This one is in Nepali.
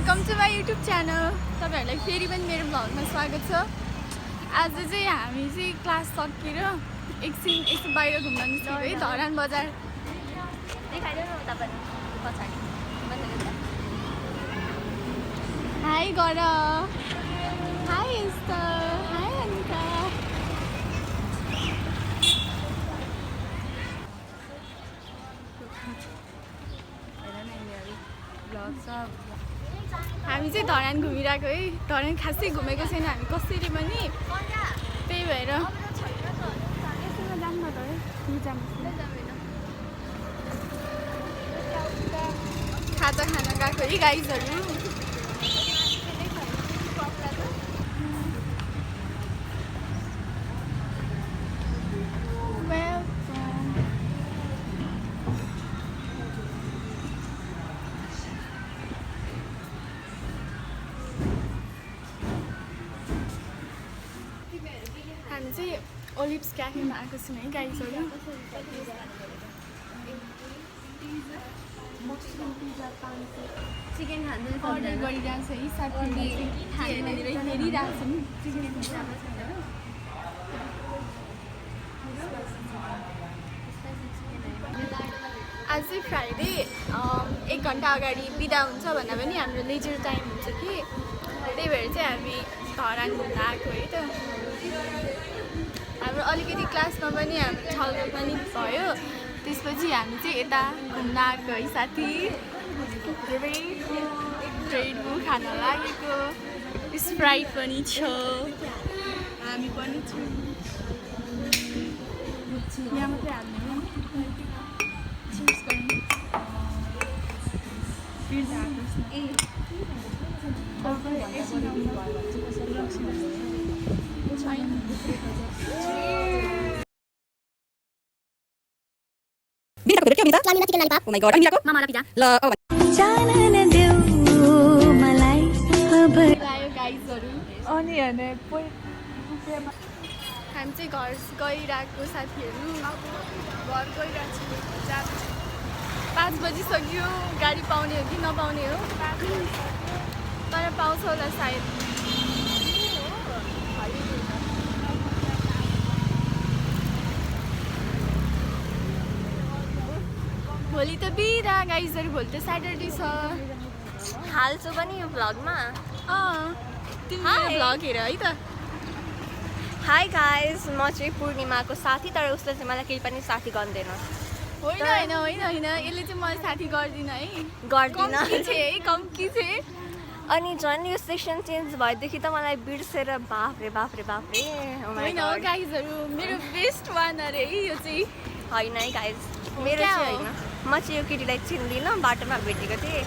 Welcome to my YouTube channel. तपाईहरुलाई फेरि पनि मेरो भ्लगमा स्वागत छ। आज चाहिँ हामी चाहिँ क्लास सकेर एकछिन यसो बाहिर घुम्न निस्केको है, धरान बजार। देखाइदेऊ न तपाईहरु पछाडी हाई गर, हाई एस्तर, हाई अनिका। हामी चाहिँ धरान घुमिरहेको है। धरान खासै घुमेको छैन हामी कसरी पनि, त्यही भएर खाजा खान गएको है गाइजहरू। हामी चाहिँ ओलिभ्स क्याफेमा आएको छौँ है गाइजहरू। चिकन खानु अर्डर गरिरहेको छ है साथीहरूले, खाने भनेर हेरिरहेको छौँ। चिकन पिज्जा आज चाहिँ फ्राइडे, 1 घन्टा अगाडि बिदा हुन्छ भन्दा पनि हाम्रो लेजर टाइम हुन्छ कि, त्यही भएर चाहिँ हामी धरान घुम्न आएको है त। हाम्रो अलिकति क्लासमा पनि हाम्रो छलफल पनि भयो, त्यसपछि हामी चाहिँ यता घुम्न आएको है साथी। रेड बुल खान लागेको, स्प्राइट पनि छ, हामी पनि छौँ। यहाँ मात्रै हाल्ने हो, चिप्स गर्ने pizza chicken lollipop. Oh my God, अनि मामाला पिज्जा ल। गाइजहरू अनि हामी चाहिँ घर गइरहेको साथीहरू, घर गइरहेको छु। 5 बजिसक्यो, गाडी पाउने हो कि नपाउने हो, तर पाउँछ होला सायद। भोलि त बिदा गाइजहरू, भोलि त स्याटरडे छ। हाल्छु पनि यो भ्लगमा। तिमी भ्लग हेर है त। हाई गाइज, म चाहिँ पूर्णिमाको साथी, तर उसले चाहिँ मलाई केही पनि साथी गर्दैन। होइन होइन होइन होइन, यसले चाहिँ मलाई साथी गर्दिन है, गर्दिन है, कम्की थिए। अनि झन् यो सेक्सन चेन्ज भएदेखि त मलाई बिर्सेर बाफ्रे बाफ्रे बाफ्रे। होइन हो गाइजहरू, मेरो बेस्ट वान अरे है यो चाहिँ। होइन है गाइज, मेरो चाहिँ होइन, म चाहिँ यो केटीलाई चिन्दिनँ, बाटोमा भेटेको थिएँ।